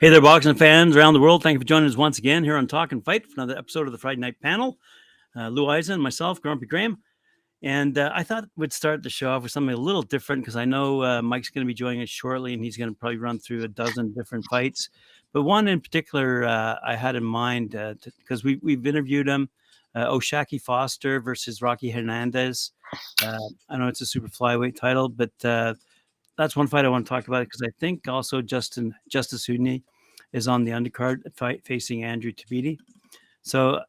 Hey there, boxing fans around the world. Thank you for joining us once again here on Talkin Fight for another episode of the Friday Night Panel. Lou Eisen, myself, Grumpy Graham. And I thought we'd start the show off with something a little different because I know Mike's going to be joining us shortly and he's going to probably run through a dozen different fights. But one in particular I had in mind because we've interviewed him, O'Shaquie Foster versus Rocky Hernandez. I know it's a super flyweight title, but that's one fight I want to talk about because I think also Justice Houdini is on the undercard fight facing Andrew Tabiti. So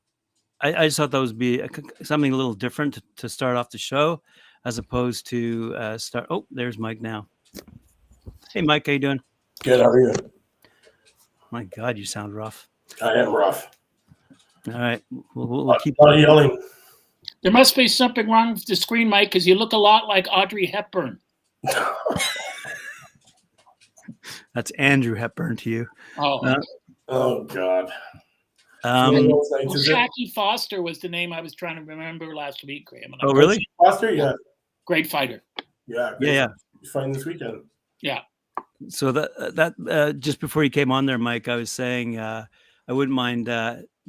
I just thought that would be something a little different to start off the show as opposed to start. Oh, there's Mike now. Hey, Mike, how you doing? Good, how are you? My God, you sound rough. I am rough. All right. We'll keep on yelling. There must be something wrong with the screen, Mike, because you look a lot like Audrey Hepburn. That's Andrew Hepburn to you. Oh God. Shaqie Foster was the name I was trying to remember last week, Graham. Oh, really? Foster, yeah. Great fighter. Yeah. He's fighting this weekend. Yeah. So that just before you came on there, Mike, I was saying I wouldn't mind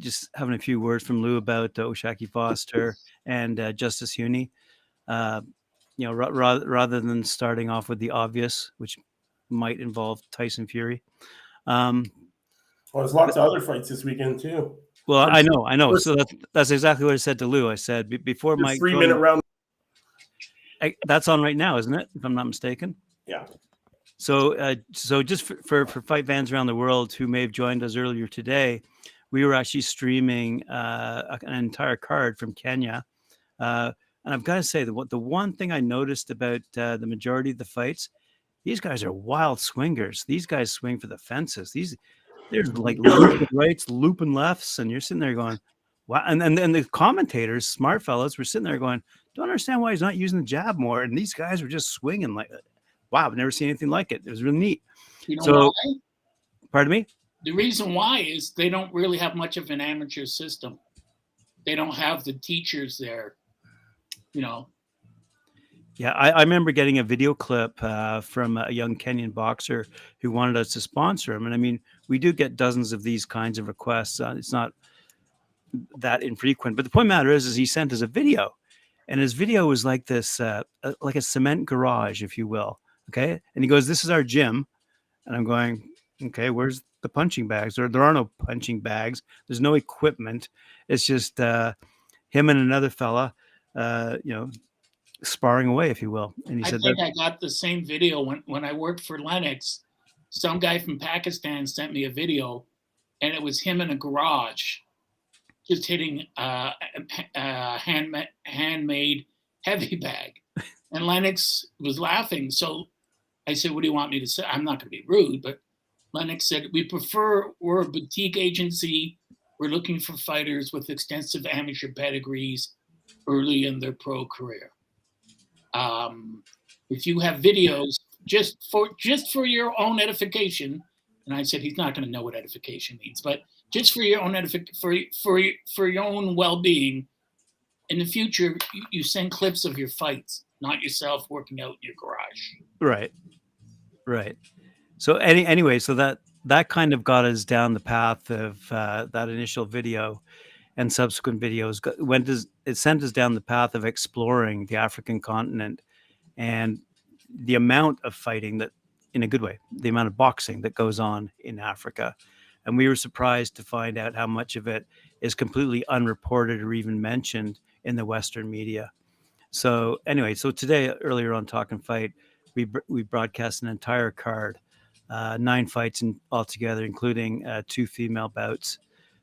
just having a few words from Lou about O'Shaquie Foster and Justice Houdini. Rather than starting off with the obvious, which might involve Tyson Fury. There's lots of other fights this weekend too. Well, I know. So that's exactly what I said to Lou. I said before Mike. 3-minute round. That's on right now, isn't it? If I'm not mistaken. Yeah. So just for fight fans around the world who may have joined us earlier today, we were actually streaming an entire card from Kenya. And I've got to say, the one thing I noticed about the majority of the fights, these guys are wild swingers. These guys swing for the fences. They're like looping rights, looping lefts, and you're sitting there going, wow. And the commentators, smart fellows, were sitting there going, don't understand why he's not using the jab more. And these guys were just swinging like, wow, I've never seen anything like it. It was really neat. You know why? Pardon me? The reason why is they don't really have much of an amateur system. They don't have the teachers there. Yeah, I remember getting a video clip from a young Kenyan boxer who wanted us to sponsor him. And I mean, we do get dozens of these kinds of requests. It's not that infrequent. But the point of the matter is he sent us a video. And his video was like this, like a cement garage, if you will. Okay. And he goes, this is our gym. And I'm going, okay, where's the punching bags? There are no punching bags. There's no equipment. It's just him and another fella. Sparring away, if you will. And he said, I think I got the same video when I worked for Lennox. Some guy from Pakistan sent me a video, and it was him in a garage, just hitting a handmade heavy bag. And Lennox was laughing. So I said, what do you want me to say? I'm not going to be rude, but Lennox said, we're a boutique agency. We're looking for fighters with extensive amateur pedigrees early in their pro career. If you have videos just for your own edification, and I said he's not going to know what edification means, but just for your own for your own well-being, in the future you send clips of your fights, not yourself working out in your garage. Right. So anyway, so that kind of got us down the path of that initial video. And subsequent videos it sent us down the path of exploring the African continent and the amount of fighting that, in a good way, the amount of boxing that goes on in Africa. And we were surprised to find out how much of it is completely unreported or even mentioned in the Western media. So anyway, today, earlier on Talkin Fight, we broadcast an entire card, 9 fights altogether, including 2 female bouts.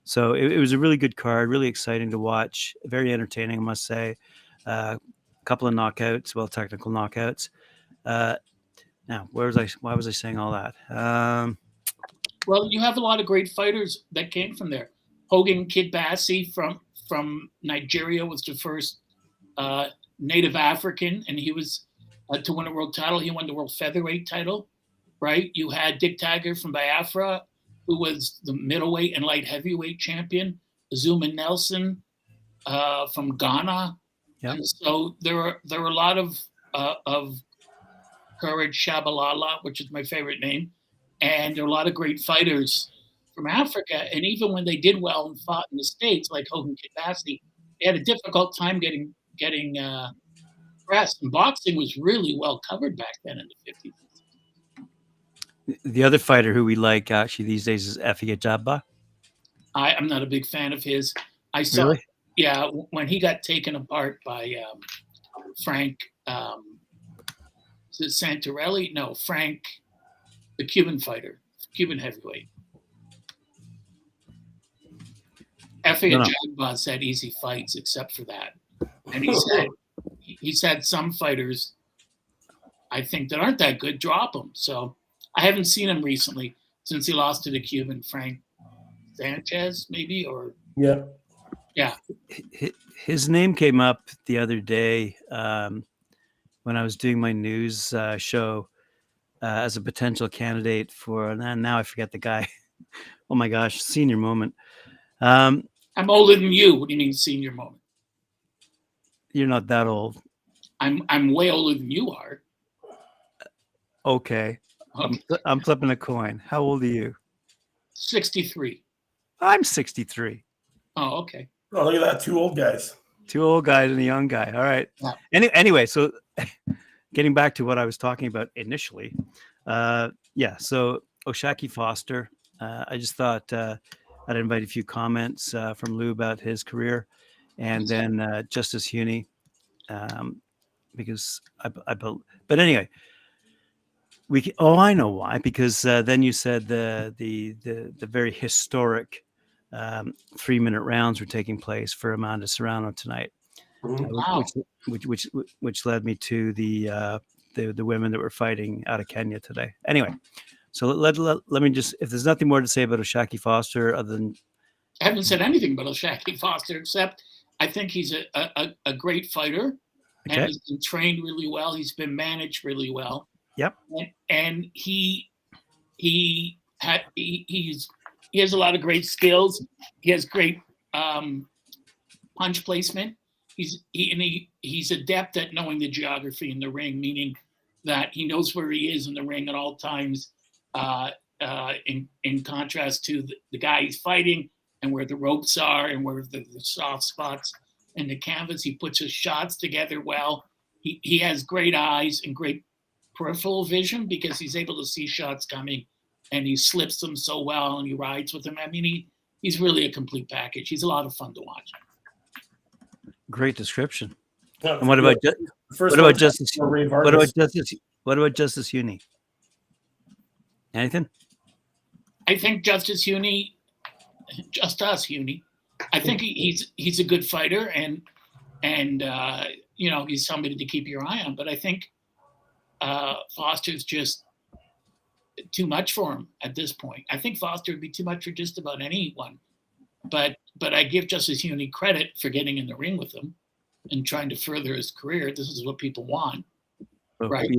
So it was a really good card, really exciting to watch, very entertaining, I must say. A couple of knockouts, technical knockouts. Now, why was I saying all that? Well, you have a lot of great fighters that came from there. Hogan Kid Bassi from Nigeria was the first native African, and he was to win a world title. He won the world featherweight title, right? You had Dick Tiger from Biafra, who was the middleweight and light heavyweight champion. Azuma Nelson from Ghana. Yeah. And so there were a lot of Courage Shabalala, which is my favorite name, and there are a lot of great fighters from Africa. And even when they did well and fought in the States, like Hogan Kidbassi, they had a difficult time getting press. And boxing was really well covered back then in the 50s. The other fighter who we like actually these days is Effie Ajagba. I'm not a big fan of his. I saw, Really? yeah, when he got taken apart by Frank, is it Santarelli? No, Frank, the Cuban fighter, Cuban heavyweight. Effie Ajagba's had easy fights except for that. And he's had some fighters, I think, that aren't that good drop him. So I haven't seen him recently since he lost to the Cuban Frank Sanchez, maybe, or yeah. His name came up the other day when I was doing my news show as a potential candidate for. Now I forget the guy. Oh my gosh, senior moment. I'm older than you. What do you mean, senior moment? You're not that old. I'm way older than you are. Okay. I'm flipping a coin. How old are you? 63. I'm 63. Oh, okay. Oh, look at that. 2 old guys. 2 old guys and a young guy. All right. Yeah. Anyway, so getting back to what I was talking about initially. So Oshaki Foster. I just thought I'd invite a few comments from Lou about his career, and then Justice Huni, because but anyway, I know why, because then you said the very historic 3-minute rounds were taking place for Amanda Serrano tonight, Wow. which led me to the women that were fighting out of Kenya today. Anyway, so let me just, if there's nothing more to say about Oshaki Foster other than I haven't said anything about Oshaki Foster except I think he's a great fighter, and he's been trained really well. He's been managed really well. Yep. And he has a lot of great skills. He has great punch placement. He's adept at knowing the geography in the ring, meaning that he knows where he is in the ring at all times. In contrast to the guy he's fighting, and where the ropes are, and where the soft spots in the canvas, he puts his shots together well. He has great eyes and great peripheral vision because he's able to see shots coming, and he slips them so well, and he rides with them. I mean, he's really a complete package. He's a lot of fun to watch. Great description. Yeah, And what about Justice? What about Justice Huni? Anything? I think Justice Huni, I think he's a good fighter, and he's somebody to keep your eye on. But I think Foster's just too much for him at this point. I think Foster would be too much for just about anyone. But I give Justice Huni credit for getting in the ring with him and trying to further his career. This is what people want, right?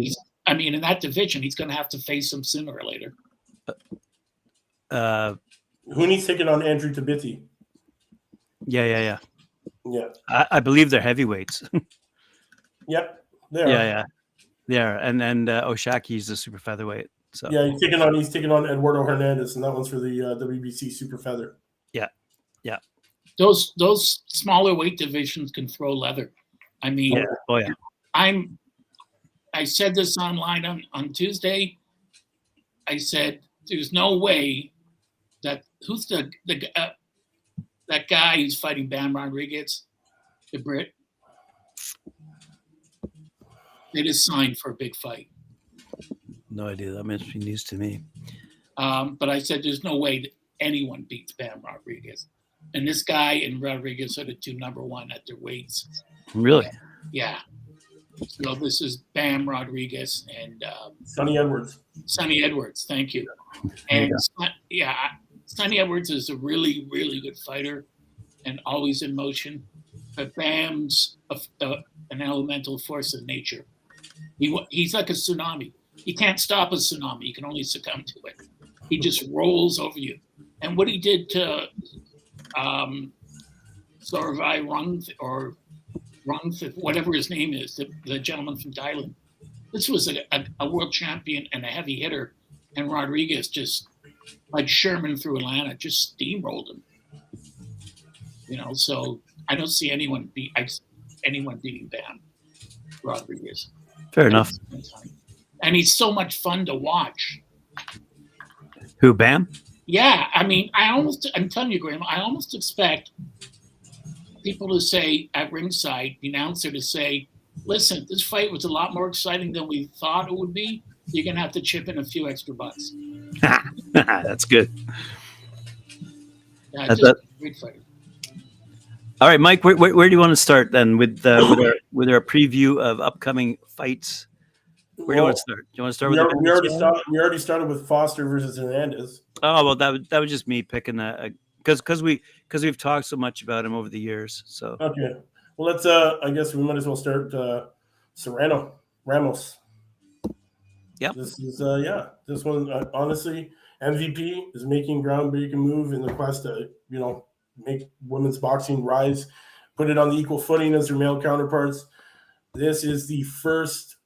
In that division, he's going to have to face him sooner or later. Huni's taking on Andrew Tabiti. Yeah. Yeah. I believe they're heavyweights. Yep. They are. Yeah. They are. And Oshaki's a super featherweight. So yeah, he's taking on Eduardo Hernandez, and that one's for the WBC super feather. Yeah. Those smaller weight divisions can throw leather. I mean, I said this online on Tuesday. I said, there's no way that who's that guy who's fighting Bam Rodriguez, the Brit. They just signed for a big fight. No idea. That must be news to me. But I said there's no way that anyone beats Bam Rodriguez. And this guy and Rodriguez are the 2 number 1 at their weights. Really? Yeah. So this is Bam Rodriguez and Sonny Edwards. Sonny Edwards, thank you. And Sonny Edwards is a really, really good fighter and always in motion. But Bam's an elemental force of nature. He's like a tsunami. You can't stop a tsunami. You can only succumb to it. He just rolls over you. And what he did to Sorvai Rungth, whatever his name is, the gentleman from Thailand. This was a world champion and a heavy hitter and Rodriguez just like Sherman through Atlanta, just steamrolled him. So I don't see anyone beating Bam Rodriguez. Fair enough. And he's so much fun to watch. Who, Bam? Yeah, I mean, I'm telling you, Graham, I almost expect people to say at ringside, the announcer to say, listen, this fight was a lot more exciting than we thought it would be. You're going to have to chip in a few extra bucks. That's good. Yeah, just a great fighter. All right, Mike, where do you want to start then with our preview of upcoming fights? Where do you want to start? Do you want to start with we already started with Foster versus Hernandez. Oh, well, that was just me picking because we've talked so much about him over the years. So okay, well, let's I guess we might as well start Serrano Ramos. Yep. This is this one honestly, MVP is making groundbreaking move in the quest to make women's boxing rise, put it on the equal footing as their male counterparts. This is the first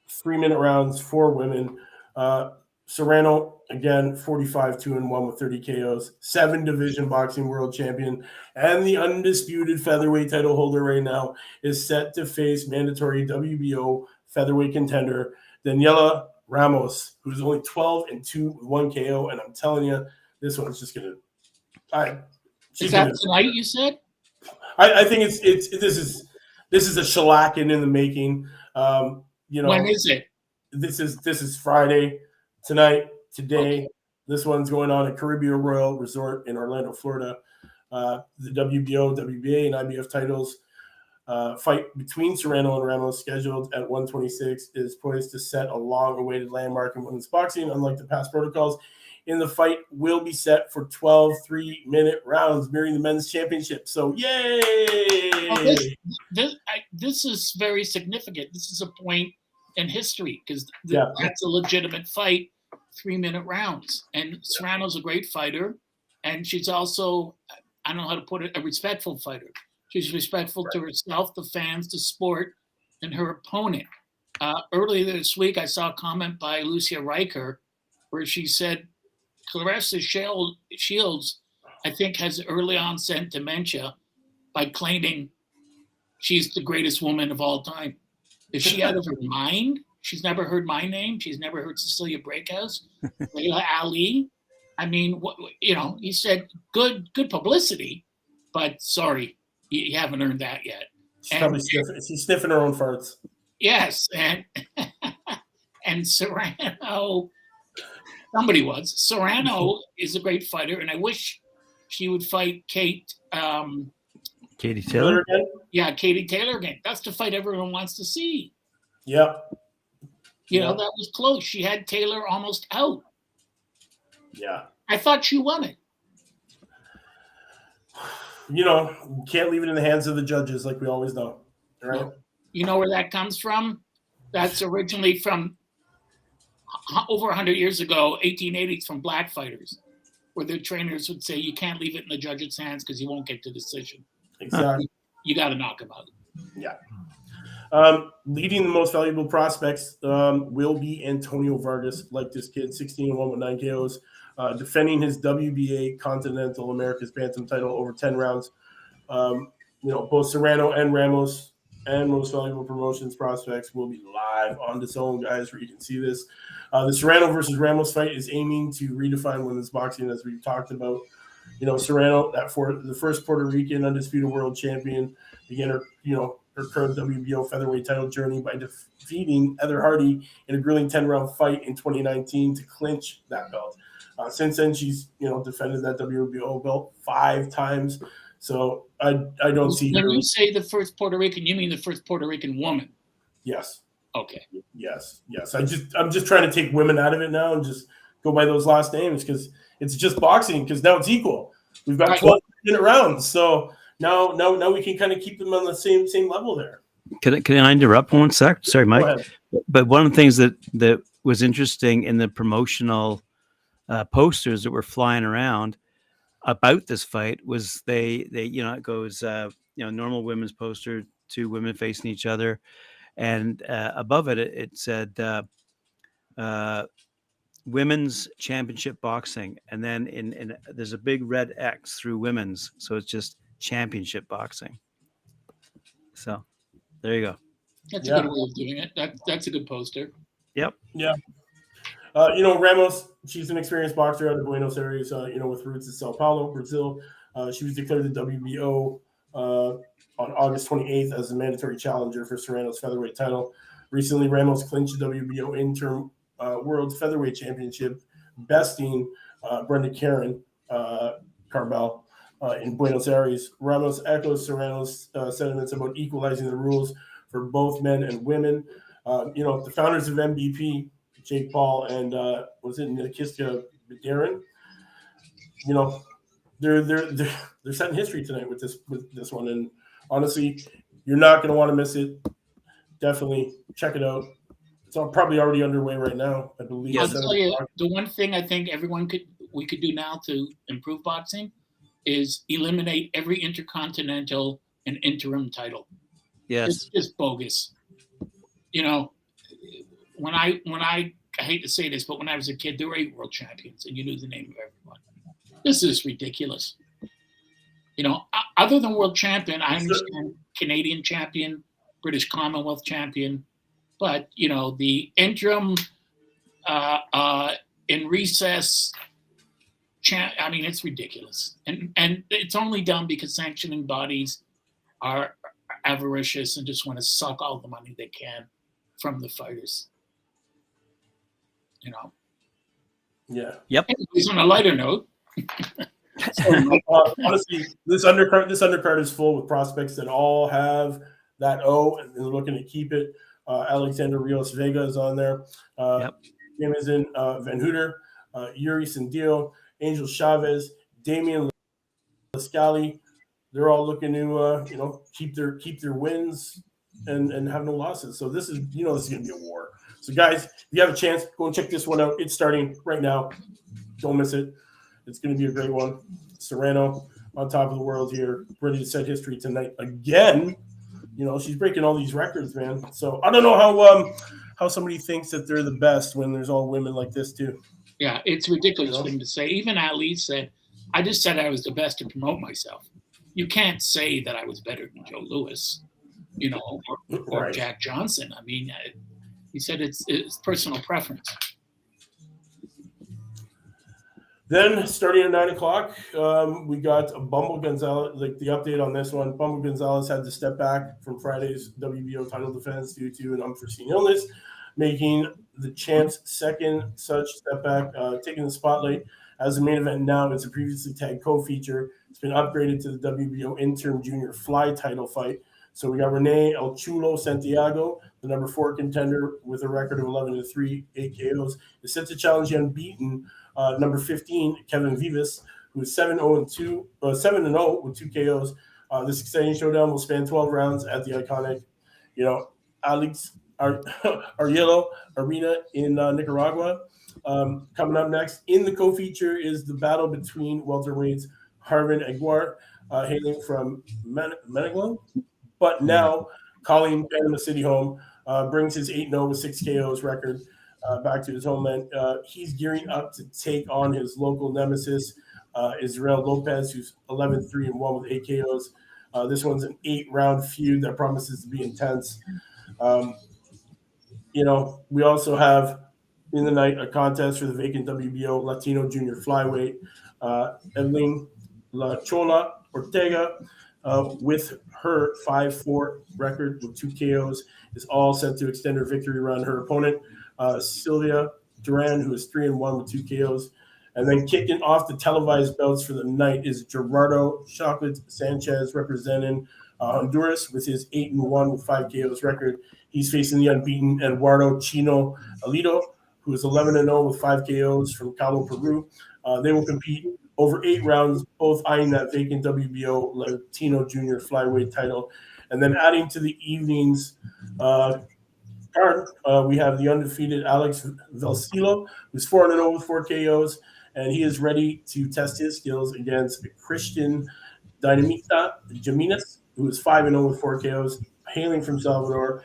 3-minute rounds for women. Serrano, again, 45-2-1 with 30 KOs, 7-division boxing world champion, and the undisputed featherweight title holder right now is set to face mandatory WBO featherweight contender Daniela Ramos, who's only 12-2 with 1 KO, and I'm telling you, this one's just gonna. Is that tonight? You said. I think this is a shellacking in the making. When is it? This is Friday, today. Okay. This one's going on at Caribbean Royal Resort in Orlando, Florida. The WBO, WBA, and IBF titles fight between Serrano and Ramos, scheduled at 126, is poised to set a long-awaited landmark in women's boxing. Unlike the past protocols, in the fight will be set for 12 3-minute rounds, mirroring the men's championship. So, yay! This is very significant. This is a point in history because that's a legitimate fight, 3-minute rounds. And Serrano's a great fighter, and she's also, I don't know how to put it, a respectful fighter. She's respectful to herself, the fans, the sport, and her opponent. Earlier this week, I saw a comment by Lucia Riker where she said, Clarissa Shields, I think, has early onset dementia by claiming she's the greatest woman of all time. Is she out of her mind? She's never heard my name. She's never heard Cecilia Breakhouse, Layla Ali. I mean, he said good publicity, but sorry, you haven't earned that yet. She's sniffing her own farts. Yes, and Serrano. Serrano is a great fighter, and I wish she would fight Katie Taylor. Yeah, Katie Taylor again. That's the fight everyone wants to see. Yep. That was close. She had Taylor almost out. Yeah. I thought she won it. You can't leave it in the hands of the judges like we always know. Right? No. You know where that comes from? That's originally from over 100 years ago, 1880s, from black fighters, where their trainers would say, you can't leave it in the judge's hands because you won't get the decision. Exactly. You got to knock him out. Yeah. Leading the most valuable prospects will be Antonio Vargas, like this kid, 16-1 with 9 KOs, defending his WBA Continental America's Bantam title over 10 rounds. Both Serrano and Ramos and Most Valuable Promotions prospects will be live on DAZN, guys, where you can see this. The Serrano versus Ramos fight is aiming to redefine women's boxing, as we've talked about. Serrano, the first Puerto Rican undisputed world champion, began her current WBO featherweight title journey by defeating Heather Hardy in a grueling 10-round fight in 2019 to clinch that belt. Since then, she's defended that WBO belt 5 times. So I don't see. When you say the first Puerto Rican, you mean the first Puerto Rican woman? Yes. Okay. Yes. I'm just trying to take women out of it now and just go by those last names because it's just boxing, because now it's equal. We've got 12-minute rounds, so now we can kind of keep them on the same level there. Can I interrupt one sec? Sorry, Mike. But one of the things that was interesting in the promotional posters that were flying around about this fight was they it goes normal women's poster, 2 women facing each other, and above it said women's championship boxing, and then in there's a big red X through women's, so it's just championship boxing. So there you go. That's a good way of doing it. That's a good poster. Yep. Yeah. Ramos, she's an experienced boxer out of Buenos Aires, with roots in Sao Paulo, Brazil. She was declared the WBO on August 28th as a mandatory challenger for Serrano's featherweight title. Recently, Ramos clinched the WBO interim World Featherweight Championship, besting Brenda Karen Carbell in Buenos Aires. Ramos echoes Serrano's sentiments about equalizing the rules for both men and women. The founders of MVP, Jake Paul and was it Nikista Badarin? They're setting history tonight with this one, and honestly, you're not going to want to miss it. Definitely check it out. It's probably already underway right now, I believe. I'll tell you, the one thing I think we could do now to improve boxing is eliminate every intercontinental and interim title. Yes, it's just bogus. When I hate to say this, but when I was a kid, there were 8 world champions, and you knew the name of everyone. This is ridiculous. Other than world champion, I understand Canadian champion, British Commonwealth champion, but the interim in recess it's ridiculous, and it's only done because sanctioning bodies are avaricious and just want to suck all the money they can from the fighters. Yeah. Yep. Anyways, on a lighter note. Honestly, this undercard is full with prospects that all have that O, and they're looking to keep it. Alexander Rios Vega is on there. Jamison Van Hooter, Yuri Sandillo, Angel Chavez, Damian Lascali. They're all looking to keep their wins and have no losses. So this is this is going to be a war. So guys, if you have a chance, go and check this one out. It's starting right now. Don't miss it. It's going to be a great one. Serrano on top of the world here, ready to set history tonight again. She's breaking all these records, man. So I don't know how somebody thinks that they're the best when there's all women like this too. Yeah, it's a ridiculous thing to say. Even Ali said, I just said I was the best to promote myself. You can't say that I was better than Joe Louis, or right. Jack Johnson. He said it's personal preference. Then, starting at 9 o'clock, we got Bumble Gonzalez, like the update on this one. Bumble Gonzalez had to step back from Friday's WBO title defense due to an unforeseen illness, making the champ's second such step back, taking the spotlight as the main event now. It's a previously tagged co-feature. It's been upgraded to the WBO interim junior fly title fight. So we got Renee El Chulo Santiago, the number 4 contender with a record of 11-3, 8 KOs, is set to challenge the unbeaten number 15, Kevin Vivas, who is 7-0 with 2 KOs. This exciting showdown will span 12 rounds at the iconic, Alex Arielo Arena in Nicaragua. Coming up next in the co-feature is the battle between welterweights Harvin Aguiar, hailing from Managua, but now calling Panama City home, brings his 8-0 with 6 KOs record back to his homeland. He's gearing up to take on his local nemesis, Israel Lopez, who's 11-3-1 with 8 KOs. This one's an 8-round feud that promises to be intense. We also have in the night a contest for the vacant WBO Latino Junior Flyweight. Evelyn La Chola Ortega, with her 5-4 record with 2 KOs, is all set to extend her victory run. Her opponent, Sylvia Duran, who is 3-1 with 2 KOs. And then kicking off the televised belts for the night is Gerardo Chocolate Sanchez, representing Honduras with his 8-1 with 5 KOs record. He's facing the unbeaten Eduardo Chino Alito, who is 11-0 with 5 KOs from Cabo, Peru. They will compete over 8 rounds, both eyeing that vacant WBO Latino Junior Flyweight title. And then adding to the evening's card, we have the undefeated Alex Velcilo, who's 4-0 with 4 KOs, and he is ready to test his skills against Christian Dynamita Jaminas, who is 5-0 with 4 KOs, hailing from Salvador.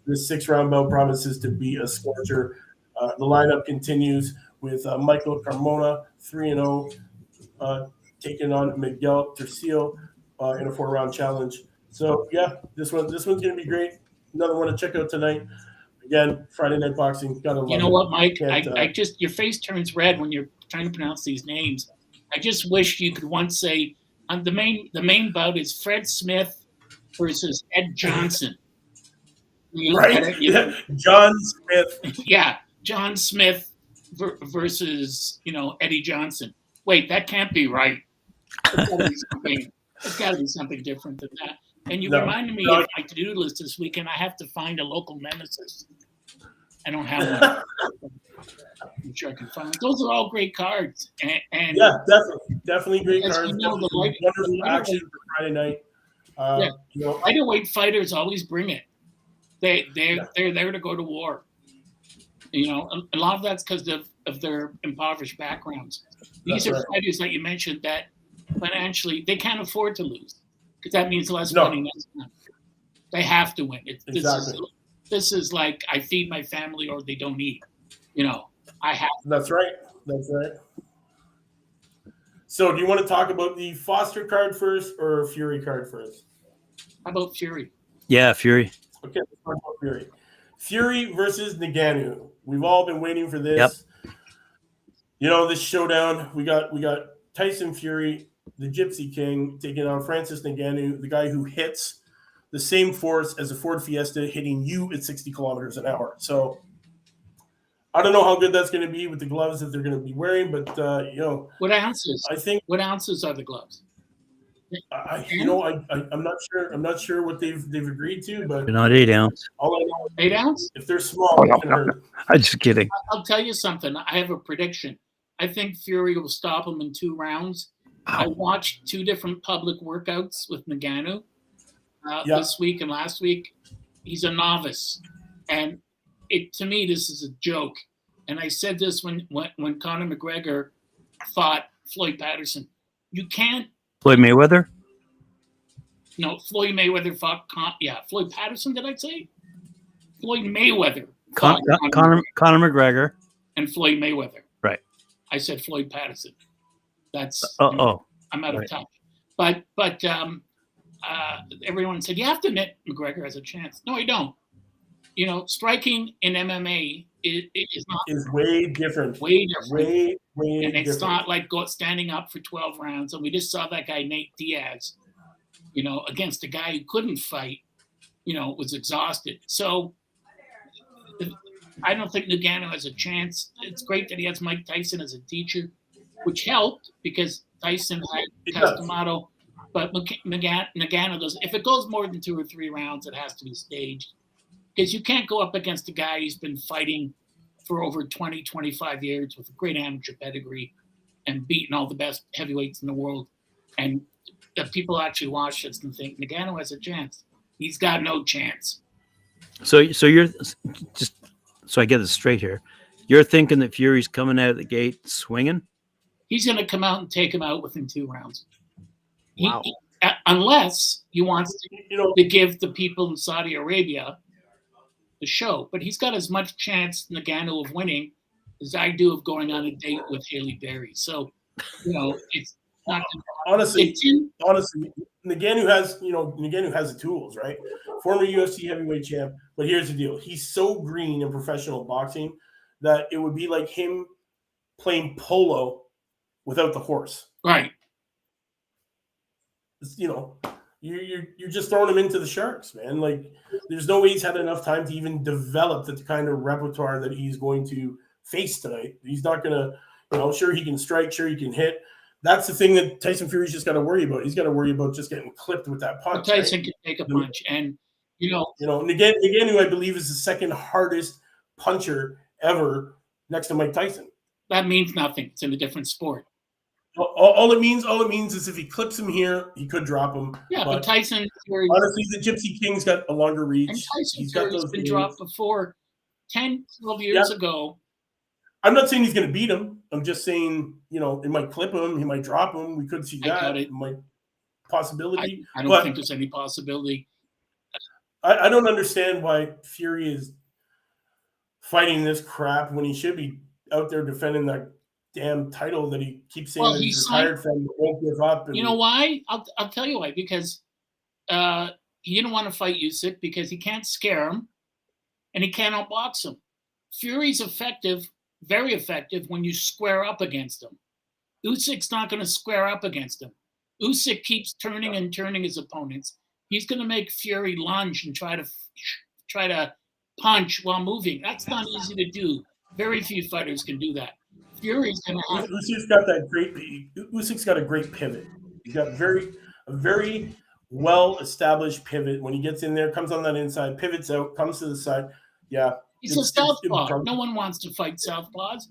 This 6-round bout promises to be a scorcher. The lineup continues with Michael Carmona 3-0, taking on Miguel Tercio in a 4-round challenge. So yeah, this one's gonna be great. Another one to check out tonight. Again, Friday Night Boxing. Gotta love it. You know what, Mike? I just your face turns red when you're trying to pronounce these names. I just wish you could once say the main bout is Fred Smith versus Ed Johnson. Right? Yeah. John Smith. Yeah, John Smith versus Eddie Johnson. Wait, that can't be right. It's got to be something different than that. And you reminded me of my to-do list this weekend. I have to find a local nemesis. I don't have one. I'm sure I can find. Those are all great cards. And yeah, definitely great cards. Wonderful action for Friday night. Lightweight fighters always bring it. They're there to go to war. A lot of that's because of their impoverished backgrounds. These are fighters that you mentioned that financially they can't afford to lose because that means less money next time. They have to win. This is like I feed my family or they don't eat. I have. That's right. So, do you want to talk about the Foster card first or Fury card first? How about Fury? Yeah, Fury. Okay, let's talk about Fury. Fury versus Ngannou. We've all been waiting for this. Yep. This showdown. We got Tyson Fury, the Gypsy King, taking on Francis Ngannou, the guy who hits the same force as a Ford Fiesta hitting you at 60 kilometers an hour. So I don't know how good that's going to be with the gloves that they're going to be wearing, but what ounces? I think what ounces are the gloves? I'm not sure. I'm not sure what they've agreed to, but they're not 8 ounce. All I know, 8 ounce? If they're small, it can hurt. I'm just kidding. I'll tell you something. I have a prediction. I think Fury will stop him in 2 rounds. I watched 2 different public workouts with Ngannou this week and last week. He's a novice, and to me this is a joke. And I said this when Conor McGregor fought Floyd Patterson. You can't. Floyd Mayweather? No, Floyd Mayweather fought. Floyd Patterson. Did I say? Floyd Mayweather. Conor McGregor and Floyd Mayweather. Right. I said Floyd Patterson. That's. I'm out of touch. But everyone said you have to admit McGregor has a chance. No, I don't. Striking in MMA is way different. Way different. Way and it's different. not like standing up for 12 rounds. And we just saw that guy Nate Diaz, against a guy who couldn't fight, was exhausted. So I don't think Ngannou has a chance. It's great that he has Mike Tyson as a teacher, which helped because Tyson had Customato. But Ngannou does. If it goes more than 2 or 3 rounds, it has to be staged. Because you can't go up against a guy who's been fighting for over 20, 25 years with a great amateur pedigree and beating all the best heavyweights in the world. And that people actually watch this and think Ngannou has a chance. He's got no chance. So you're just so I get this straight here. You're thinking that Fury's coming out of the gate swinging? He's going to come out and take him out within 2 rounds. Wow. Unless he wants to give the people in Saudi Arabia the show. But he's got as much chance, Ngannou, of winning as I do of going on a date with Haley Berry. So, it's not honestly, Ngannou has the tools, right? Former UFC heavyweight champ. But here's the deal: he's so green in professional boxing that it would be like him playing polo without the horse. Right. You're just throwing him into the sharks, man. Like, there's no way he's had enough time to even develop the kind of repertoire that he's going to face tonight. He's not going to, sure, he can strike, sure, he can hit. That's the thing that Tyson Fury's just got to worry about. He's got to worry about just getting clipped with that punch. But Tyson can take a punch. And, Ngannou, I believe, is the second hardest puncher ever next to Mike Tyson. That means nothing. It's in a different sport. All it means is if he clips him here, he could drop him. Yeah, but Tyson Fury, honestly, the Gypsy King's got a longer reach. And Tyson Fury's been dropped before 10, 12 years ago. I'm not saying he's going to beat him. I'm just saying, it might clip him. He might drop him. We could see that. It might possibility. I don't think there's any possibility. I don't understand why Fury is fighting this crap when he should be out there defending that damn title that he keeps saying that he's retired from, won't give up. And you know why? I'll tell you why. Because he didn't want to fight Usyk because he can't scare him and he can't outbox him. Fury's effective, very effective when you square up against him. Usyk's not going to square up against him. Usyk keeps turning and turning his opponents. He's going to make Fury lunge and try to punch while moving. That's not easy to do. Very few fighters can do that. Fury's going to have. Usyk's got that great. Usyk's got a great pivot. He's got a very well-established pivot. When he gets in there, comes on that inside, pivots out, comes to the side. Yeah, he's a southpaw. No one wants to fight southpaws,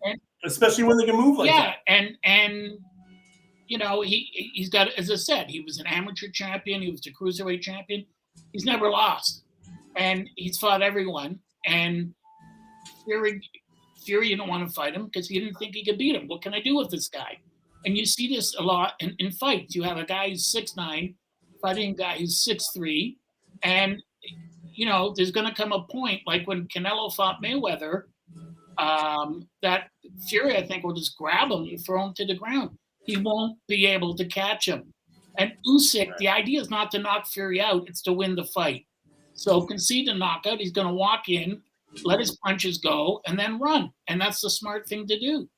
and especially when they can move like that. Yeah, and you know he's got, as I said, he was an amateur champion. He was the cruiserweight champion. He's never lost, and he's fought everyone. And Fury didn't want to fight him because he didn't think he could beat him. What can I do with this guy? And you see this a lot in fights. You have a guy who's 6'9", fighting a guy who's 6'3", and you know there's going to come a point like when Canelo fought Mayweather, that Fury I think will just grab him and throw him to the ground. He won't be able to catch him. And Usyk, the idea is not to knock Fury out; it's to win the fight. So concede a knockout. He's going to walk in, let his punches go, and then run. And that's the smart thing to do.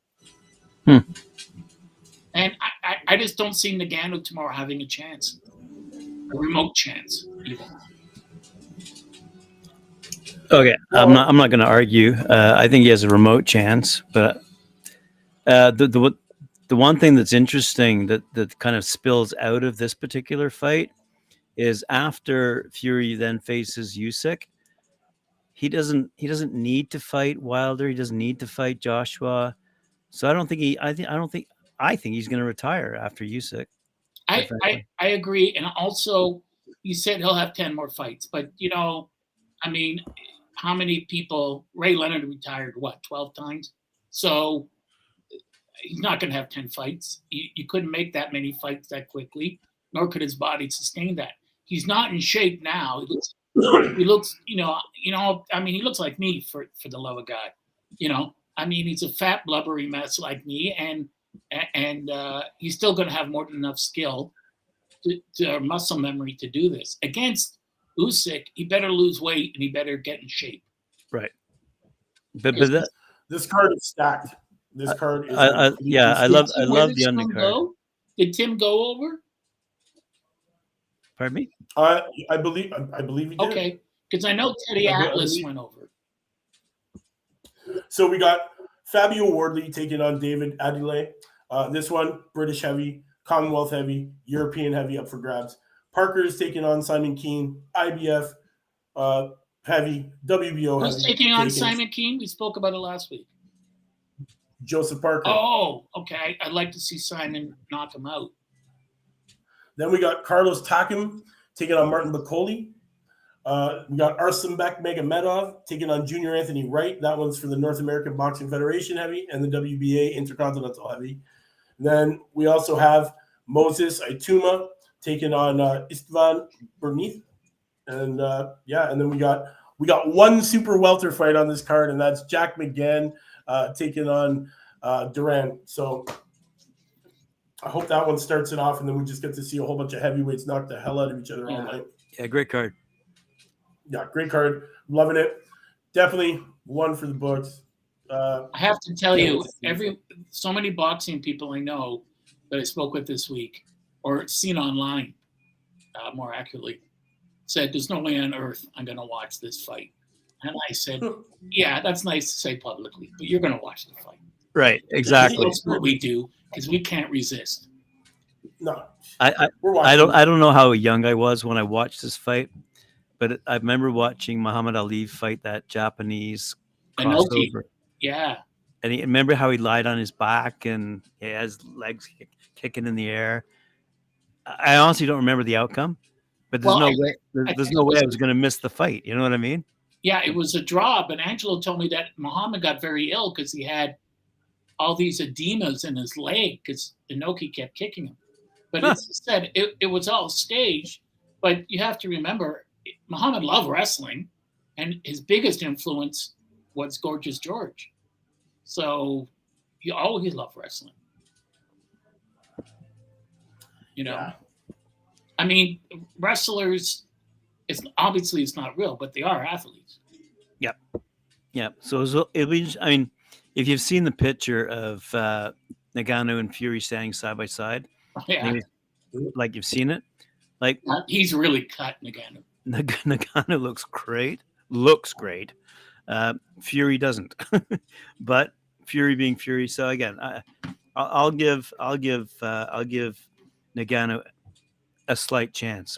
And I just don't see Ngannou tomorrow having a chance, a remote chance, even. Okay, I'm not going to argue. I think he has a remote chance, but the one thing that's interesting that kind of spills out of this particular fight is after Fury then faces Usyk, he doesn't need to fight Wilder. He doesn't need to fight Joshua. So I think he's going to retire after Usyk. I agree, and also you said he'll have 10 more fights, but you know, I mean, how many people? Ray Leonard retired 12 times, so he's not going to have 10 fights. You couldn't make that many fights that quickly, nor could his body sustain that. He's not in shape now. He looks, you know. I mean, he looks like me for the love of God. You know, I mean, he's a fat, blubbery mess like me, and he's still going to have more than enough skill to muscle memory to do this. Against Usyk, he better lose weight and he better get in shape. Right. But this card is stacked. This card is. I love the undercard. Did Tim go over? Pardon me? I believe he did. Okay, because I know Teddy Atlas went over. So we got Fabio Wardley taking on David Adelaide. This one, British heavy, Commonwealth heavy, European heavy up for grabs. Parker is taking on Simon Keane, IBF heavy, WBO heavy. Who's taking on Simon Keane? We spoke about it last week. Joseph Parker. Oh, okay. I'd like to see Simon knock him out. Then we got Carlos Takam taking on Martin Bakoli. We got Arsenbek Magomedov taking on Junior Anthony Wright. That one's for the North American Boxing Federation heavy and the WBA Intercontinental heavy. And then we also have Moses Aituma taking on Istvan Bernith. And and then we got one super welter fight on this card, and that's Jack McGann taking on Duran. So I hope that one starts it off, and then we just get to see a whole bunch of heavyweights knock the hell out of each other all night. Yeah, great card. Yeah, great card. Loving it. Definitely one for the books. I have to tell you, so many boxing people I know that I spoke with this week, or seen online, more accurately, said there's no way on earth I'm going to watch this fight. And I said, yeah, that's nice to say publicly, but you're going to watch the fight. Right, exactly. That's what we do, because we can't resist. No, I don't know how young I was when I watched this fight, but I remember watching Muhammad Ali fight that Japanese crossover. Yeah. And remember how he lied on his back and he has legs kicking in the air. I honestly don't remember the outcome, but there's no way I was going to miss the fight. You know what I mean? Yeah, it was a draw, but Angelo told me that Muhammad got very ill because he had all these edemas in his leg because Inoki kept kicking him. But as I said, it was all staged. But you have to remember, Muhammad loved wrestling, and his biggest influence was Gorgeous George. So you always love wrestling. You know, Yeah. I mean, wrestlers. It's obviously it's not real, but they are athletes. Yeah. So it'll be. I mean, if you've seen the picture of Nagano and Fury standing side by side, Yeah, maybe, like you've seen it, like he's really cut again. Nagano looks great. Looks great. Fury doesn't, but Fury being Fury. So again, I'll give Nagano a slight chance.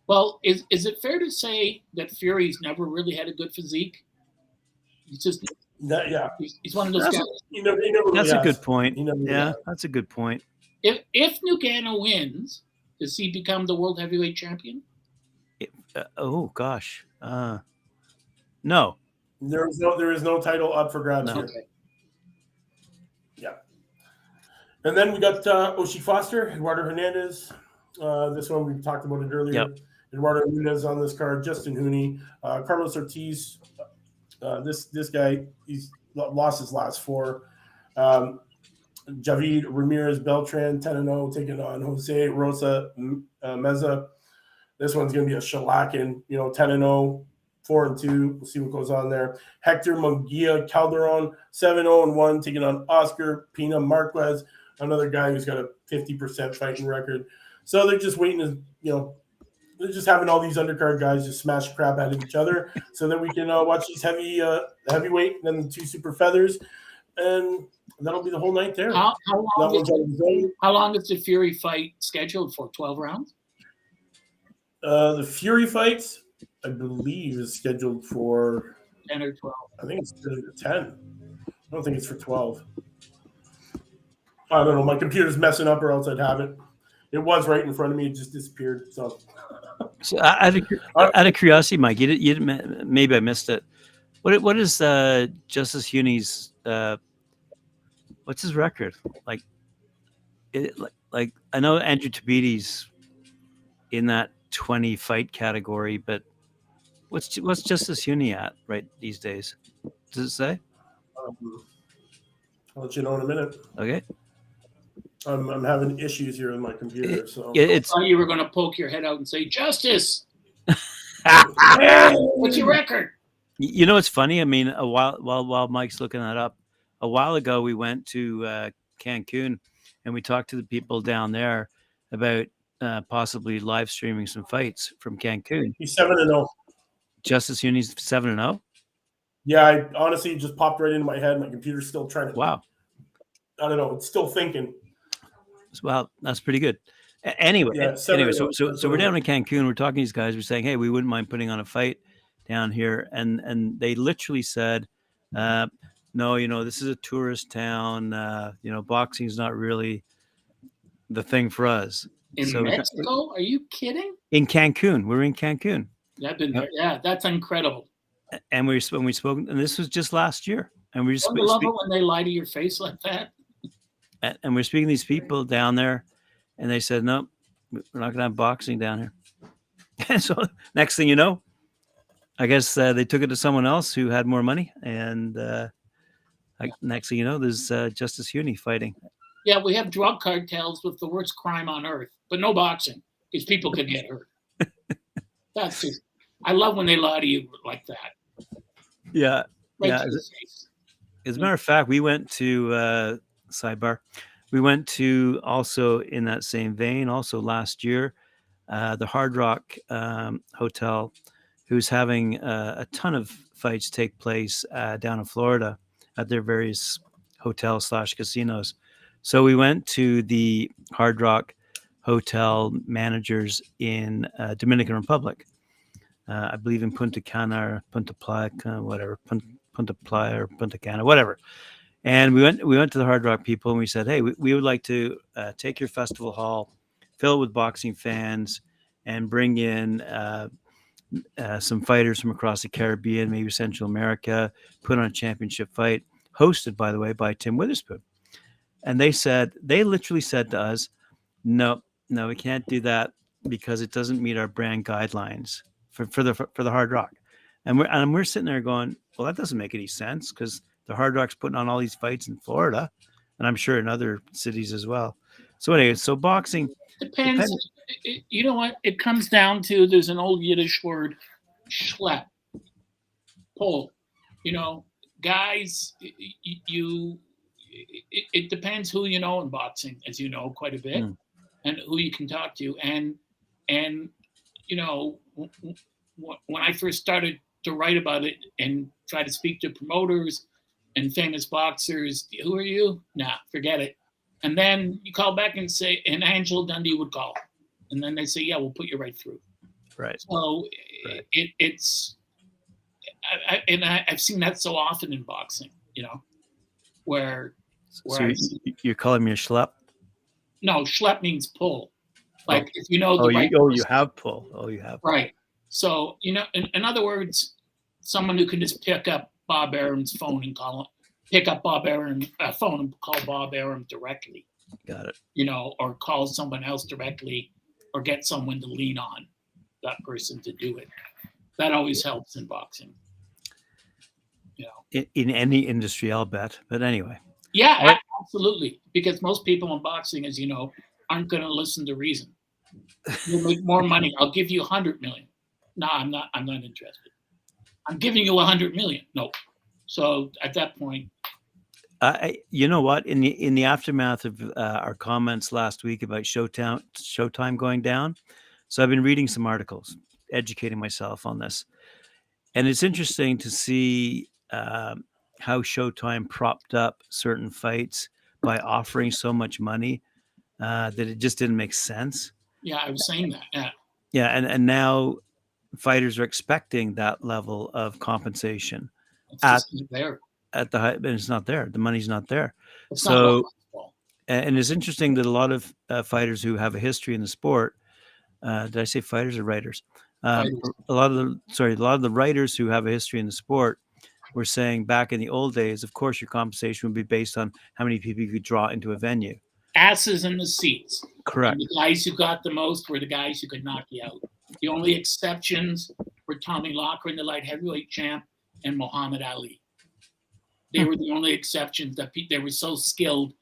Well, is it fair to say that Fury's never really had a good physique? He's just Yeah. he's one of those That's- guys. He never really That's a has. good point. He never really Yeah, has. that's a good point. If Nagano wins, does he become the world heavyweight champion? Oh gosh, no. There is no title up for grabs No. here. Okay. Yeah. And then we got Oshie Foster, Eduardo Hernandez. This one we talked about it earlier. Yep. Eduardo Nunez on this card. Justin Hooney, Carlos Ortiz. This guy, he's lost his last four. Javid Ramirez Beltran 10-0 taking on Jose Rosa Meza. This one's going to be a shellacking. 10-0, 4-2. We'll see what goes on there. Hector Munguia Calderon 7-0-1 taking on Oscar Pina Marquez, another guy who's got a 50% fighting record. So they're just waiting to, they're just having all these undercard guys just smash crap out of each other so that we can watch these heavyweight and then the two super feathers. And that'll be the whole night there. How long is the Fury fight scheduled for? 12 rounds? The Fury fights, I believe, is scheduled for 10 or 12. I think it's 10. I don't think it's for 12. I don't know. My computer's messing up, or else I'd have it. It was right in front of me. It just disappeared. So out of curiosity, Mike, you didn't, maybe I missed it. What is Justice Huni's what's his record like? Like I know Andrew Tabiti's in that 20 fight category, but what's Justice Huni at right these days? Does it say? I'll let you know in a minute. Okay. I'm having issues here with my computer. So I thought you were going to poke your head out and say, Justice, what's your record? You know, it's funny. I mean, while Mike's looking that up, a while ago we went to Cancun and we talked to the people down there about possibly live streaming some fights from Cancun. he's 7-0. Justice Huni's 7-0. Yeah, I honestly just popped right into my head. My computer's still trying to. Wow. I don't know. It's still thinking. Well, that's pretty good. Anyway, Yeah, so we're down in Cancun. We're talking to these guys. We're saying, hey, we wouldn't mind putting on a fight down here, and they literally said, no, this is a tourist town. Boxing's not really the thing for us. In Mexico? Are you kidding? In Cancun, we're in Cancun. I've been there. Yeah, that's incredible. And we spoke, and this was just last year, and we just Don't you love it when they lie to your face like that? And we're speaking to these people down there, and they said, no, we're not going to have boxing down here. And so next thing you know, I guess they took it to someone else who had more money. And next thing you know, there's Justice Huni fighting. Yeah, we have drug cartels with the worst crime on earth, but no boxing because people could get hurt. That's just, I love when they lie to you like that. Yeah. Right yeah. As a matter of fact, we went to sidebar. We went to also in that same vein, also last year, the Hard Rock Hotel, who's having a ton of fights take place down in Florida at their various hotels/casinos. So we went to the Hard Rock Hotel managers in Dominican Republic. I believe in Punta Cana or Punta Playa, whatever, Punta Playa or Punta Cana, whatever. And we went to the Hard Rock people and we said, hey, we would like to take your festival hall, fill it with boxing fans, and bring in some fighters from across the Caribbean, maybe Central America, put on a championship fight, hosted, by the way, by Tim Witherspoon. And they literally said to us, no, we can't do that because it doesn't meet our brand guidelines for the Hard Rock. And we're sitting there going, well, that doesn't make any sense because the Hard Rock's putting on all these fights in Florida, and I'm sure in other cities as well. So anyway, so boxing Depends. You know what? It comes down to, there's an old Yiddish word, schlep, pull. You know, guys, it depends who you know in boxing, as you know quite a bit, and who you can talk to. And you know, when I first started to write about it and try to speak to promoters and famous boxers, who are you? Nah, forget it. And then you call back and say, and Angela Dundee would call, and then they say, yeah, we'll put you right through. Right. So it's, I've seen that so often in boxing, you know, where so you're calling me a schlep? No, schlep means pull. Like if you know the right. You have pull. Oh, you have pull. Right. So, you know, in other words, someone who can just pick up Bob Arum's phone and call him, pick up Bob Arum's phone and call Bob Arum directly. Got it. You know, or call someone else directly, or get someone to lean on that person to do it. That always helps in boxing. You know, in any industry, I'll bet. But anyway. Yeah, absolutely. Because most people in boxing, as you know, aren't going to listen to reason. You'll make more money. I'll give you 100 million. No, I'm not interested. I'm giving you 100 million. No. So at that point, you know what? In the aftermath of our comments last week about Showtime going down, so I've been reading some articles, educating myself on this, and it's interesting to see how Showtime propped up certain fights by offering so much money that it just didn't make sense. Yeah, I was saying that. Yeah. Yeah, and now fighters are expecting that level of compensation at the high, but it's not there. The money's not there. And it's interesting that a lot of fighters who have a history in the sport, did I say fighters or writers? A lot of the writers who have a history in the sport were saying back in the old days, of course, your compensation would be based on how many people you could draw into a venue. Asses in the seats. Correct. And the guys who got the most were the guys who could knock you out. The only exceptions were Tommy Loughran, the light heavyweight champ, and Muhammad Ali. They were the only exceptions that they were so skilled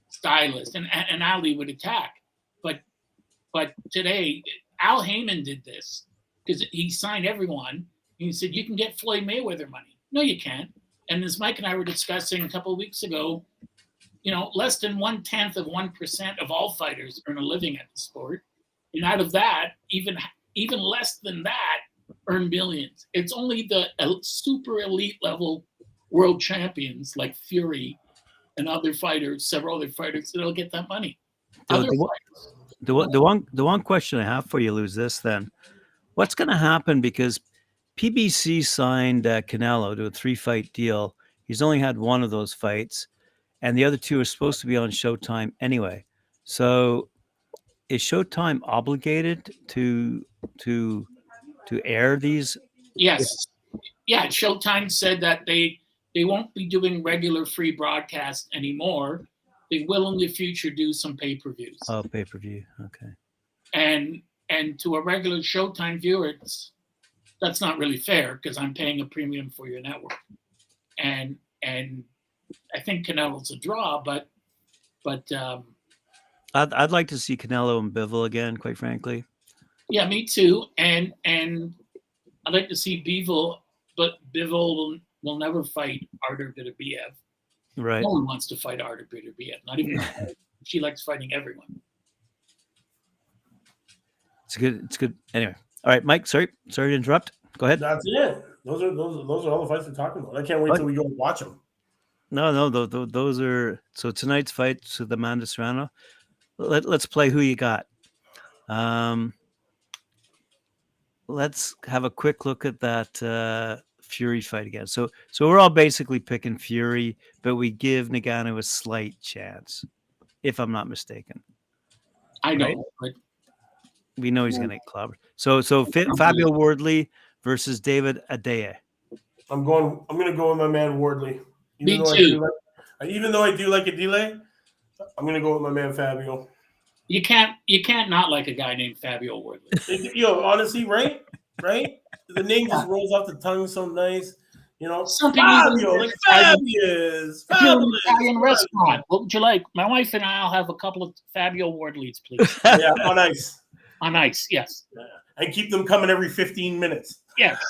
stylists, and Ali would attack. But today, Al Heyman did this because he signed everyone. He said, you can get Floyd Mayweather money. No, you can't. And as Mike and I were discussing a couple of weeks ago, you know, less than 0.1% of all fighters earn a living at the sport. And out of that, even less than that earn millions. It's only the super elite level world champions like Fury and other fighters, several other fighters, that'll get that money. The one question I have for you, Lou, is this then. What's going to happen? Because PBC signed Canelo to a 3-fight deal. He's only had one of those fights, and the other two are supposed to be on Showtime anyway. So is Showtime obligated to air these? Yes. Yeah, Showtime said that they won't be doing regular free broadcasts anymore. They will in the future do some pay-per-views. Oh, pay-per-view. Okay. And to a regular Showtime viewer, that's not really fair because I'm paying a premium for your network. And I think Canelo's a draw, but I'd like to see Canelo and Bivol again, quite frankly. Yeah, me too. And I'd like to see Bivol, but Bivol will never fight Artur Beterbiev. Right. No one wants to fight Artur Beterbiev. Not even she likes fighting everyone. It's good. Anyway, all right, Mike. Sorry to interrupt. Go ahead. That's it. Those are all the fights we're talking about. I can't wait till we go and watch them. No, those are so tonight's fights with Amanda Serrano. Let's play who you got. Let's have a quick look at that Fury fight again. So we're all basically picking Fury, but we give Ngannou a slight chance, if I'm not mistaken. I know, right? but we know he's going to get clobbered. So Fabio Wardley versus David Adeye. I'm going to go with my man Wardley. Me too. Even though I do like Adeye, I'm going to go with my man Fabio. You can't not like a guy named Fabio Wardley. Yo, honestly, right? right? The name just rolls off the tongue so nice. You know, Something Fabio, even like Fabius, if you're in an fabulous. Italian restaurant, what would you like? My wife and I'll have a couple of Fabio Ward leads, please. Yeah, on ice. On ice, yes. Yeah. And keep them coming every 15 minutes. Yes.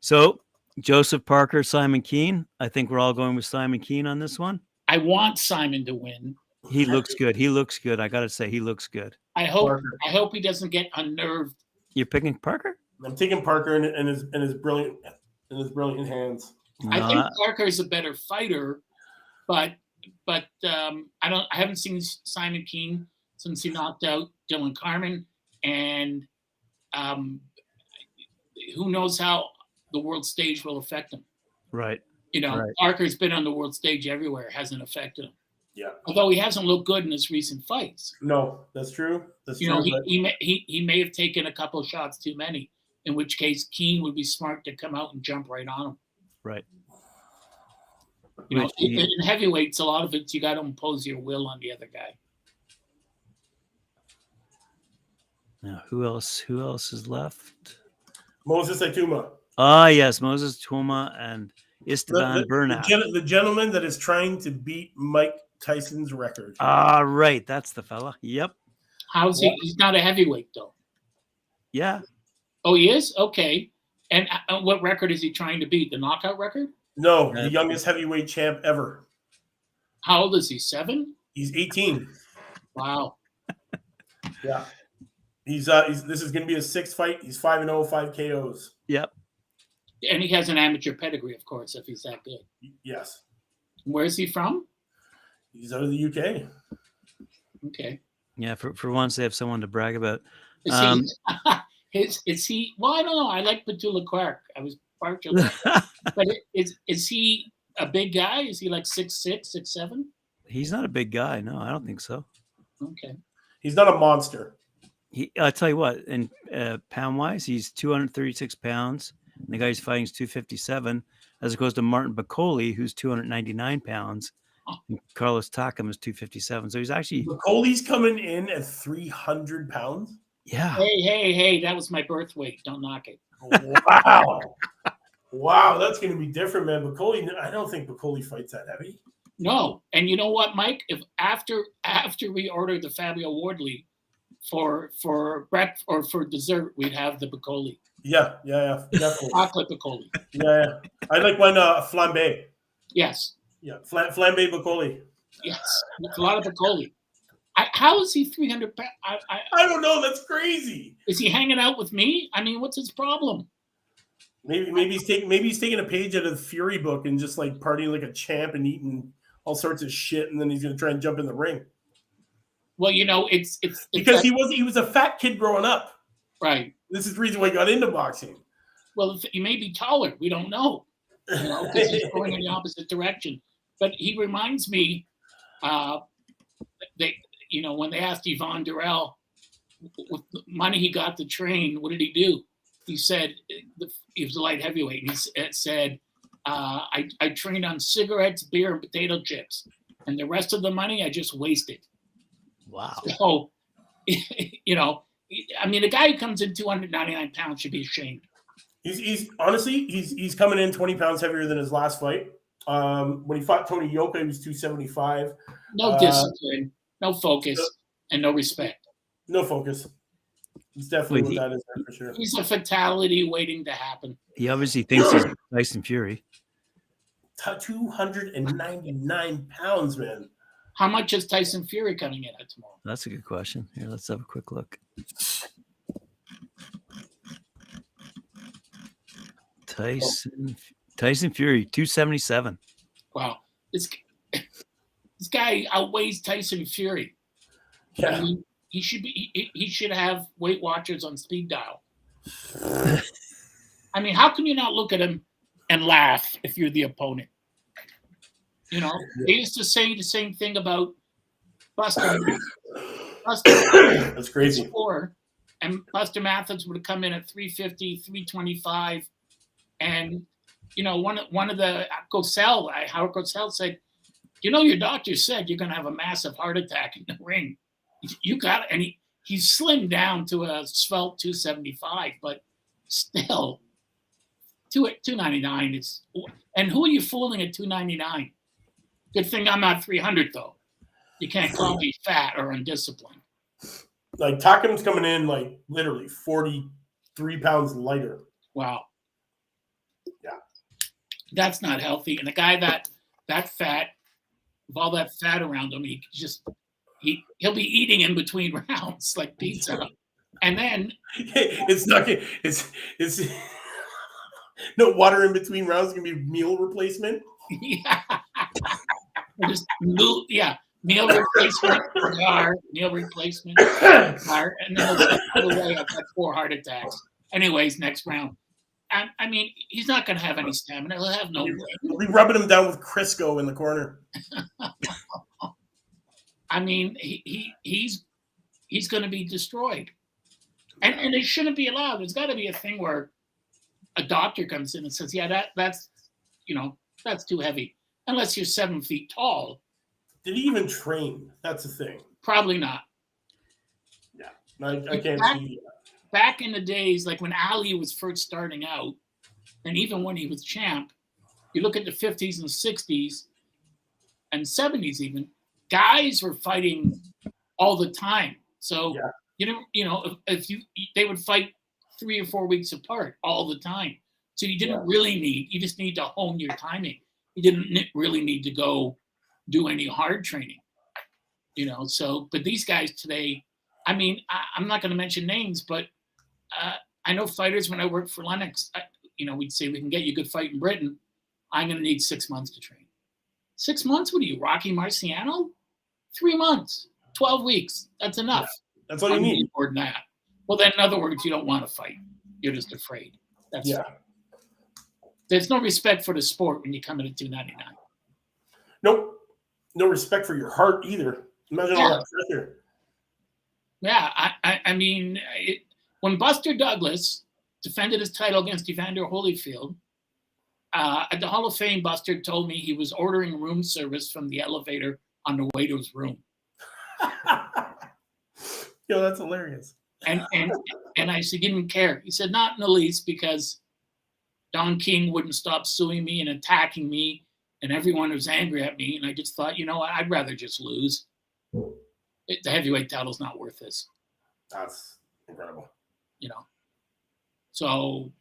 So Joseph Parker, Simon Keane. I think we're all going with Simon Keane on this one. I want Simon to win. He looks good. He looks good. I got to say, he looks good. I hope Parker. I hope he doesn't get unnerved. You're picking Parker? I'm taking Parker in his brilliant hands. I No, think Parker is a better fighter, but I haven't seen Simon Keane since he knocked out Dylan Carmen, and who knows how the world stage will affect him. right. You know, Right. Parker's been on the world stage everywhere, hasn't affected him. Yeah. Although he hasn't looked good in his recent fights. No, that's true. That's You true. know, but he may have taken a couple of shots too many, in which case Keane would be smart to come out and jump right on him. Right. You know, Which he- in heavyweights, a lot of it you got to impose your will on the other guy. Now, who else is left? Moses Aituma, Ah, yes, Moses Tuma and Esteban Bernat. the gentleman that is trying to beat Mike Tyson's record. Ah, right. That's the fella. Yep. How's he? He's not a heavyweight though. Yeah. Oh, he is? Okay. And what record is he trying to beat? The knockout record? No, the youngest heavyweight champ ever. How old is he? 7? He's 18. Wow. Yeah. This is going to be his 6th fight. He's 5-0, 5 KOs. Yep. And he has an amateur pedigree, of course, if he's that good. Yes. Where's he from? He's out of the UK. Okay. Yeah. For once, they have someone to brag about. Is he? Well, I don't know. I like Petula Clark. I was partial, but is he a big guy? Is he like 6'6", 6'7"? He's not a big guy. No, I don't think so. Okay. He's not a monster. I'll tell you what, in pound wise, he's 236 pounds. And the guy he's fighting is 257, as opposed to Martin Bacoli, who's 299 pounds. And Carlos Takam is 257. So he's actually, McCauley's coming in at 300 pounds. yeah. Hey! That was my birth weight. Don't knock it. Wow. Wow, that's going to be different, man. I don't think Bacoli fights that heavy. No, and you know what, Mike? If after we order the Fabio Wardley for breakfast or for dessert, we'd have the Bacoli. Yeah, definitely. Chocolate Bacoli. Yeah. I like mine flambe. Yes. Yeah, flambe Bacoli. Yes. A lot of Bacoli. How is he 300 pounds? I don't know. That's crazy. Is he hanging out with me? I mean, what's his problem? Maybe he's taking a page out of the Fury book and just like partying like a champ and eating all sorts of shit, and then he's gonna try and jump in the ring. Well, you know, it's because he was a fat kid growing up. Right. This is the reason why he got into boxing. Well, he may be taller. We don't know. You know, because he's going in the opposite direction. But he reminds me, you know, when they asked Yvonne Durrell with the money he got to train, what did he do? He said he was a light heavyweight. And he said, I trained on cigarettes, beer, and potato chips. And the rest of the money I just wasted. Wow. So, you know, I mean, a guy who comes in 299 pounds should be ashamed. He's honestly, he's coming in 20 pounds heavier than his last fight. When he fought Tony Yoka, he was 275. No discipline, no focus, and no respect. No focus. It's definitely what that is there for sure. He's a fatality waiting to happen. He obviously thinks he's Tyson Fury. 299 pounds, man. How much is Tyson Fury coming in at tomorrow? That's a good question. Here, let's have a quick look. Tyson Fury, 277. Wow. This guy outweighs Tyson Fury. Yeah. I mean, he should have Weight Watchers on speed dial. I mean, how can you not look at him and laugh if you're the opponent? You know, they used to say the same thing about Buster. That's crazy. And Buster Matthews would have come in at 350, 325. And, you know, one of the Howard Cosell said, you know, your doctor said you're going to have a massive heart attack in the ring. You got it. And he's slimmed down to a svelte 275, but still 299 is. And who are you fooling at 299? Good thing I'm not 300 though. You can't call me fat or undisciplined. Like Talkin's coming in like literally 43 pounds lighter. Wow. Yeah. That's not healthy. And a guy that fat, with all that fat around him, he'll be eating in between rounds like pizza. And then it's no water in between rounds. It's gonna be meal replacement. Yeah. Meal replacement, meal replacement, and then by the way, I've got 4 heart attacks. Anyways, next round. I mean, he's not going to have any stamina. He'll have no. We'll be rubbing him down with Crisco in the corner. I mean, he's going to be destroyed, and it shouldn't be allowed. There's got to be a thing where a doctor comes in and says, "Yeah, that's too heavy," unless you're 7 feet tall. Did he even train? That's the thing. Probably not. Yeah, I can't see. Back in the days, like when Ali was first starting out, and even when he was champ, you look at the 50s and 60s and 70s even, guys were fighting all the time. So, they would fight 3 or 4 weeks apart all the time. So you didn't you just need to hone your timing. You didn't really need to go do any hard training, but these guys today, I mean, I'm not going to mention names, but I know fighters when I worked for Lennox, we'd say we can get you a good fight in Britain. I'm going to need 6 months to train. 6 months? What are you, Rocky Marciano? 3 months, 12 weeks. That's enough. Yeah, that's all you need. More than that. Well, then in other words, you don't want to fight. You're just afraid. There's no respect for the sport when you come in at 299. Nope. No respect for your heart either. Imagine all that pressure. Yeah, I mean, when Buster Douglas defended his title against Evander Holyfield, at the Hall of Fame, Buster told me he was ordering room service from the elevator on the way to his room. Yo, that's hilarious. And I said, he didn't care. He said, not in the least, because Don King wouldn't stop suing me and attacking me, and everyone was angry at me. And I just thought, I'd rather just lose. The heavyweight title's not worth this. That's incredible. So,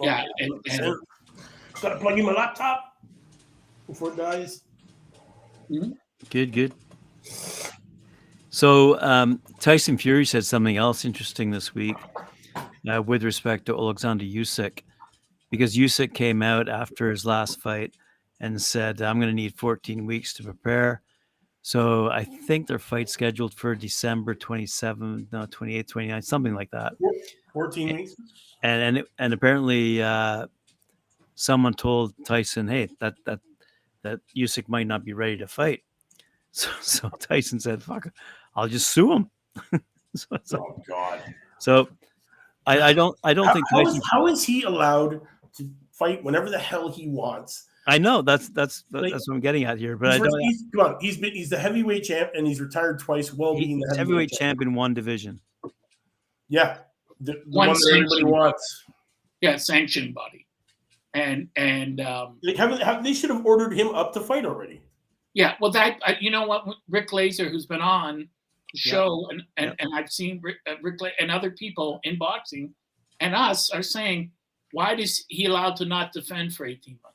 yeah. And gotta plug in my laptop before it dies. Mm-hmm. Good. So Tyson Fury said something else interesting this week with respect to Alexander Usyk, because Usyk came out after his last fight and said, I'm going to need 14 weeks to prepare. So I think their fight's scheduled for December 27th, 28th, 29th, something like that. 14 weeks. And apparently someone told Tyson, hey, that Usyk might not be ready to fight. So Tyson said, fuck, I'll just sue him. Oh God. So I don't think Tyson. How is he allowed to fight whenever the hell he wants? I know that's what I'm getting at here, but he's the heavyweight champ and he's retired twice. Being the heavyweight champ in one division. Yeah, the one that everybody wants. Yeah, sanctioning body, and they should have ordered him up to fight already. Yeah, well, you know what, Rick Laser, who's been on the show, and I've seen Rick and other people in boxing, and us are saying, why is he allowed to not defend for 18 months?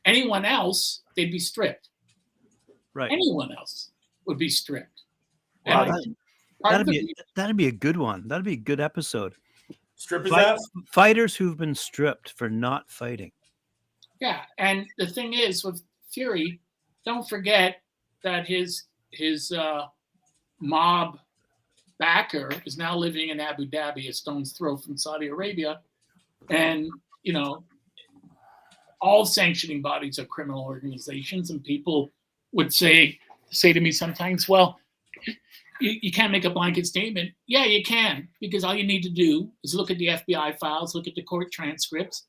Anyone else, they'd be stripped. Right. Anyone else would be stripped. Wow, that'd be a good one. That'd be a good episode. Strip his ass? Fighters who've been stripped for not fighting. Yeah, and the thing is with Fury, don't forget that his mob backer is now living in Abu Dhabi, a stone's throw from Saudi Arabia, and all sanctioning bodies are criminal organizations, and people would say to me sometimes, well, you can't make a blanket statement. Yeah, you can, because all you need to do is look at the FBI files, look at the court transcripts,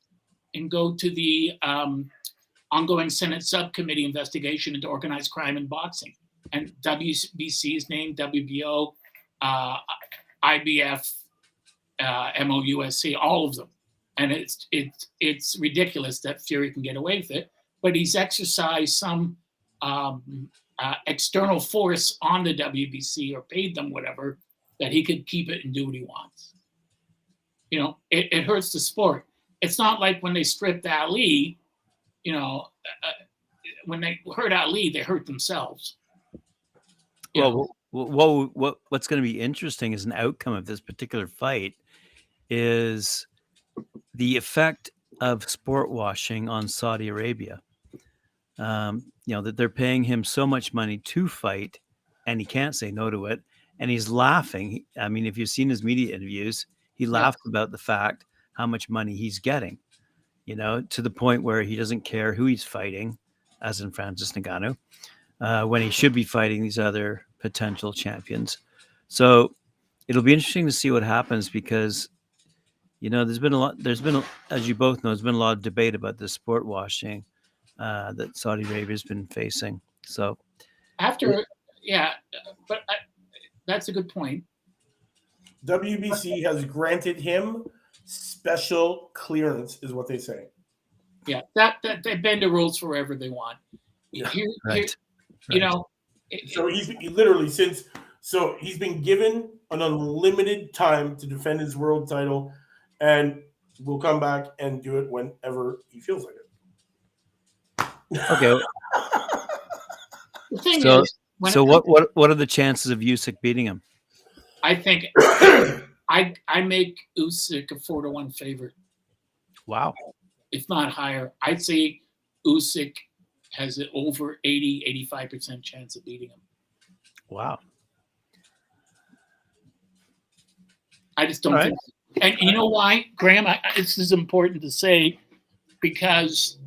and go to the ongoing Senate subcommittee investigation into organized crime in boxing. And WBC is named, WBO, IBF, MOUSC, all of them. And it's ridiculous that Fury can get away with it, but he's exercised some external force on the WBC or paid them whatever that he could keep it and do what he wants. You know, it hurts the sport. It's not like when they stripped Ali, you know, when they hurt Ali, they hurt themselves. Well, what's going to be interesting as an outcome of this particular fight is the effect of sport washing on Saudi Arabia. You know, that they're paying him so much money to fight, and he can't say no to it. And he's laughing. I mean, if you've seen his media interviews, he laughs about the fact how much money he's getting, you know, to the point where he doesn't care who he's fighting, as in Francis Ngannou, when he should be fighting these other potential champions. So it'll be interesting to see what happens because, you know, as you both know, there's been a lot of debate about the sport washing that Saudi Arabia has been facing. So but that's a good point. WBC has granted him special clearance, is what they say. Yeah, that they bend the rules for wherever they want. Yeah. You know. So he's been given an unlimited time to defend his world title, and will come back and do it whenever he feels like it. Okay. The thing is, what are the chances of Usyk beating him? I think I make Usyk a 4-1 favorite. Wow. If not higher. I'd say Usyk has an over 80-85% chance of beating him. Wow. I just don't think. And you know why, Graham? This is important to say because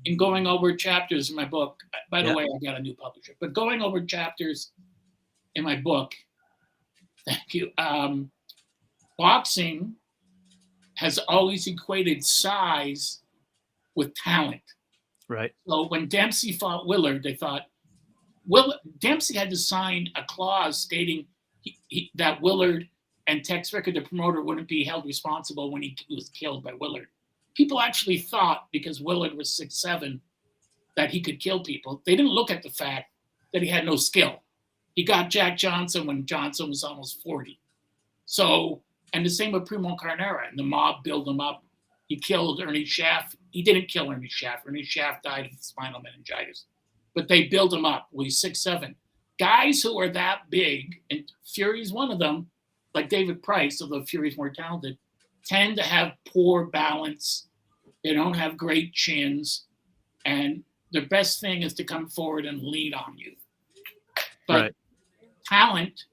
in going over chapters in my book, by the way, I got a new publisher, but going over chapters in my book, thank you. Boxing has always equated size with talent. Right. So when Dempsey fought Willard, they thought Dempsey had to sign a clause stating that Willard and Tex Ricker, the promoter, wouldn't be held responsible when he was killed by Willard. People actually thought because Willard was 6'7", that he could kill people. They didn't look at the fact that he had no skill. He got Jack Johnson when Johnson was almost 40. So, and the same with Primo Carnera, and the mob built him up. He killed Ernie Schaff. He didn't kill Ernie Schaff. Ernie Schaff died of spinal meningitis. But they built him up. Well, he's 6'7". Guys who are that big, and Fury's one of them, like David Price, although Fury's more talented, tend to have poor balance. They don't have great chins. And the best thing is to come forward and lean on you. But talent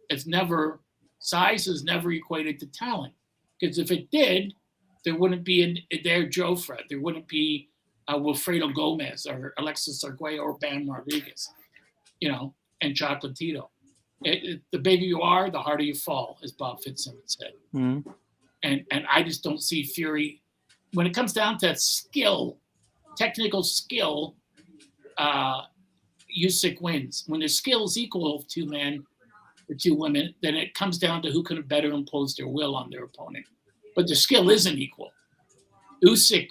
size is never equated to talent. Because if it did, there wouldn't be Adair Jofre. There wouldn't be Wilfredo Gomez or Alexis Arguello or Bam Rodriguez, you know, and Chocolatito. The bigger you are, the harder you fall, as Bob Fitzsimmons said. Mm-hmm. And I just don't see Fury. When it comes down to skill, technical skill, Usyk wins. When their skill is equal of two men or two women, then it comes down to who can better impose their will on their opponent. But the skill isn't equal. Usyk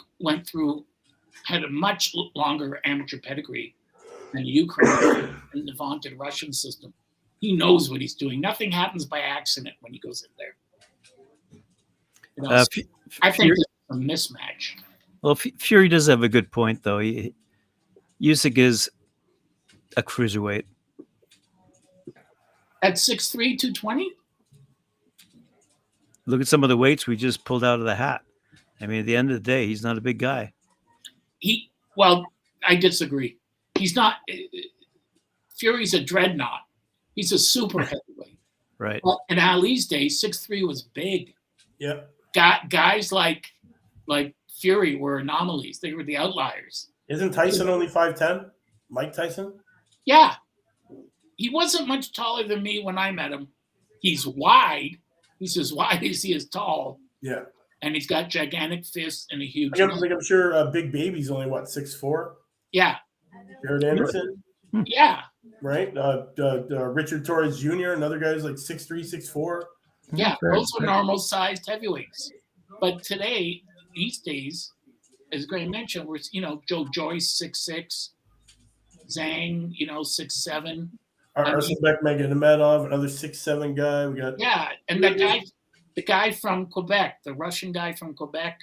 had a much longer amateur pedigree than Ukraine and the vaunted Russian system. He knows what he's doing. Nothing happens by accident when he goes in there. You know, I think it's a mismatch. Well, Fury does have a good point, though. Usyk is a cruiserweight. At 6'3", 220? Look at some of the weights we just pulled out of the hat. I mean, at the end of the day, he's not a big guy. I disagree. He's not. Fury's a dreadnought. He's a super heavyweight. Right. Well, in Ali's day, 6'3" was big. Yeah. Guys like Fury were anomalies. They were the outliers. Isn't Tyson only 5'10"? Mike Tyson? Yeah. He wasn't much taller than me when I met him. He's wide. He's as wide as he is tall. Yeah. And he's got gigantic fists and a huge. I'm sure Big Baby's only 6'4". Yeah. Jared Anderson. Yeah. right? Richard Torres Jr., another guy who's like 6'3", 6'4". Yeah, those are normal sized heavyweights. But today, these days, as Graham mentioned, we're Joe Joyce 6'6", Zhang 6'7". Arsenbek Magomedov, another 6'7" guy. We got and the guy from Quebec, the Russian guy from Quebec,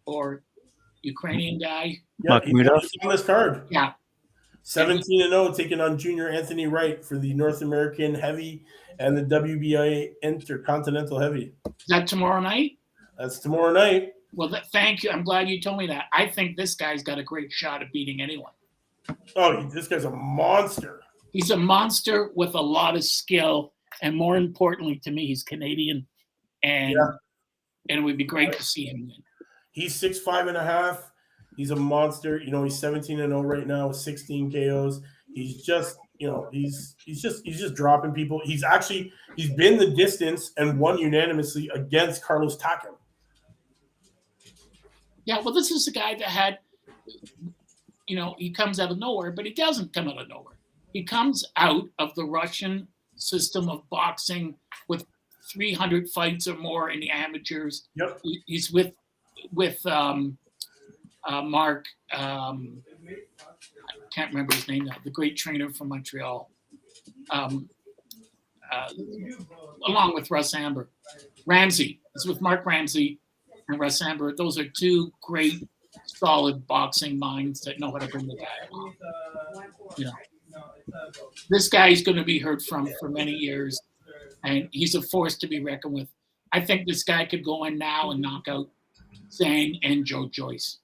or Ukrainian guy. Yeah, he's on this card. Yeah. 17-0, taking on Junior Anthony Wright for the North American Heavy and the WBA Intercontinental Heavy. Is that tomorrow night? That's tomorrow night. Well, thank you. I'm glad you told me that. I think this guy's got a great shot at beating anyone. Oh, this guy's a monster. He's a monster with a lot of skill, and more importantly to me, he's Canadian, and it would be great to see him win. He's 6'5.5". He's a monster. He's 17-0 right now with 16 KOs. He's just, he's just dropping people. He's been the distance and won unanimously against Carlos Talkin. Yeah, well, this is a guy that had, he comes out of nowhere, but he doesn't come out of nowhere. He comes out of the Russian system of boxing with 300 fights or more in the amateurs. Yep. He's with Mark. I can't remember his name now. The great trainer from Montreal, along with Russ Amber. Ramsey. It's with Mark Ramsey and Russ Amber. Those are two great, solid boxing minds that know how to bring the guy along. This guy is going to be heard from for many years, and he's a force to be reckoned with. I think this guy could go in now and knock out Zhang and Joe Joyce.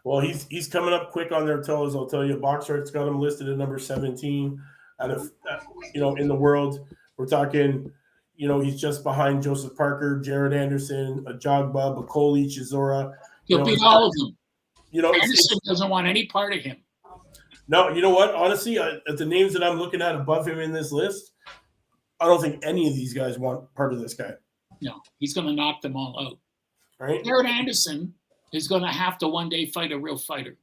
Well, he's coming up quick on their toes. I'll tell you, BoxRec's got him listed at number 17 out of in the world. We're talking, he's just behind Joseph Parker, Jared Anderson, Ajagba, Bakoli, Chisora. He'll beat all of them. Anderson doesn't want any part of him. No, you know what? Honestly, at the names that I'm looking at above him in this list, I don't think any of these guys want part of this guy. No, he's going to knock them all out. Right? Jared Anderson is going to have to one day fight a real fighter.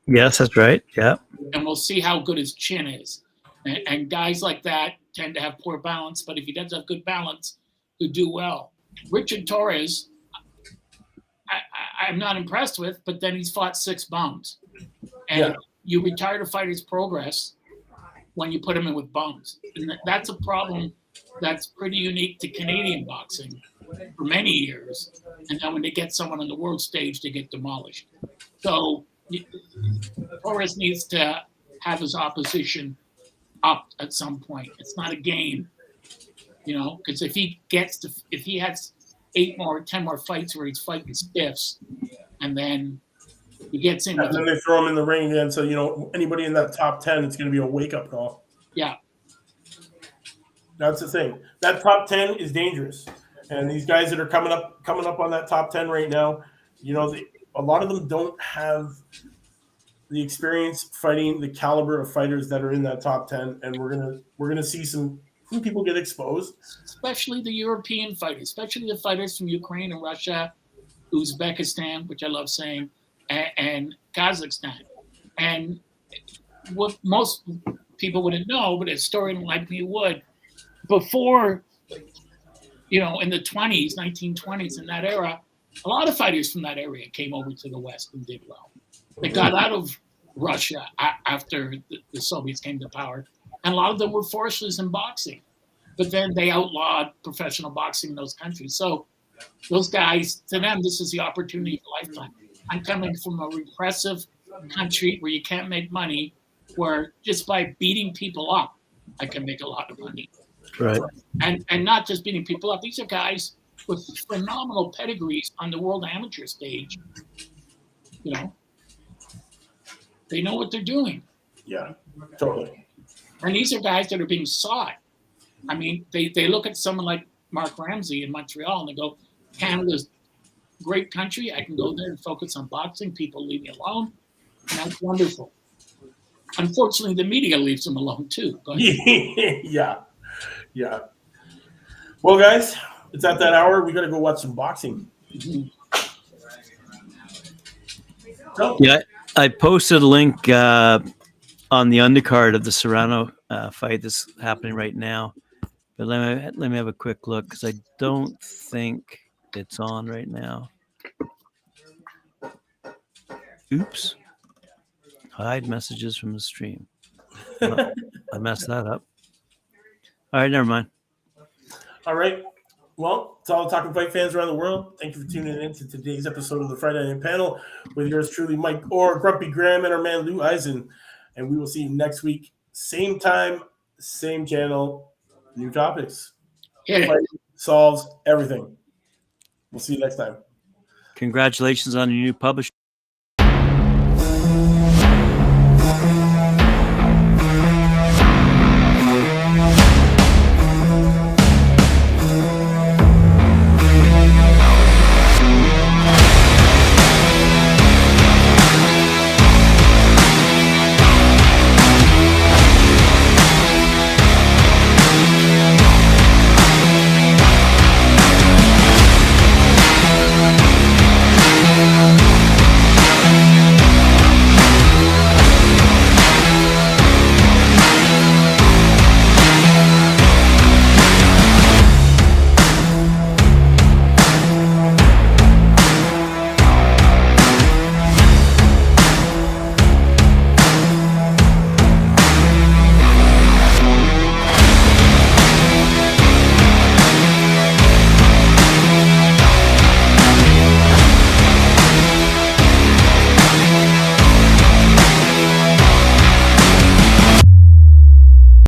Yes, that's right. Yeah. And we'll see how good his chin is. And guys like that tend to have poor balance, but if he does have good balance, he'll do well. Richard Torres, I'm not impressed with, but then he's fought 6 bums. And you retard a fighter's progress when you put him in with bums. And that's a problem that's pretty unique to Canadian boxing for many years. And then when they get someone on the world stage, they get demolished. So Torres needs to have his opposition up at some point. It's not a game, because if he has 8 more, 10 more fights where he's fighting stiffs, and then he gets in. And then they throw him in the ring again. So, anybody in that top 10, it's going to be a wake-up call. Yeah. That's the thing. That top 10 is dangerous. And these guys that are coming up on that top 10 right now, a lot of them don't have the experience fighting the caliber of fighters that are in that top 10. And we're gonna see some people get exposed. Especially the European fighters, especially the fighters from Ukraine and Russia, Uzbekistan, which I love saying, and Kazakhstan. And what most people wouldn't know, but a historian like me would, before, in the 1920s, in that era, a lot of fighters from that area came over to the West and did well. They got out of Russia after the Soviets came to power, and a lot of them were forces in boxing. But then they outlawed professional boxing in those countries. So those guys, to them, this is the opportunity of a lifetime. I'm coming from a repressive country where you can't make money, where just by beating people up, I can make a lot of money. Right. And not just beating people up. These are guys with phenomenal pedigrees on the world amateur stage. They know what they're doing. Yeah, totally. And these are guys that are being sought. I mean, they look at someone like Mark Ramsey in Montreal and they go, Canada's a great country. I can go there and focus on boxing. People leave me alone. And that's wonderful. Unfortunately, the media leaves them alone too. Yeah. Well, guys, it's at that hour. We got to go watch some boxing. Mm-hmm. Yeah, I posted a link on on the undercard of the Serrano fight that's happening right now. But let me have a quick look because I don't think it's on right now. Oops. Hide messages from the stream. I messed that up. All right, never mind. All right. Well, to all the Talkin' Fight fans around the world, thank you for tuning in to today's episode of the Friday Night Panel with yours truly, Mike Orr, Grumpy Graham, and our man Lou Eisen. And we will see you next week. Same time, same channel, new topics. Yeah. Fight solves everything. We'll see you next time. Congratulations on your new publisher.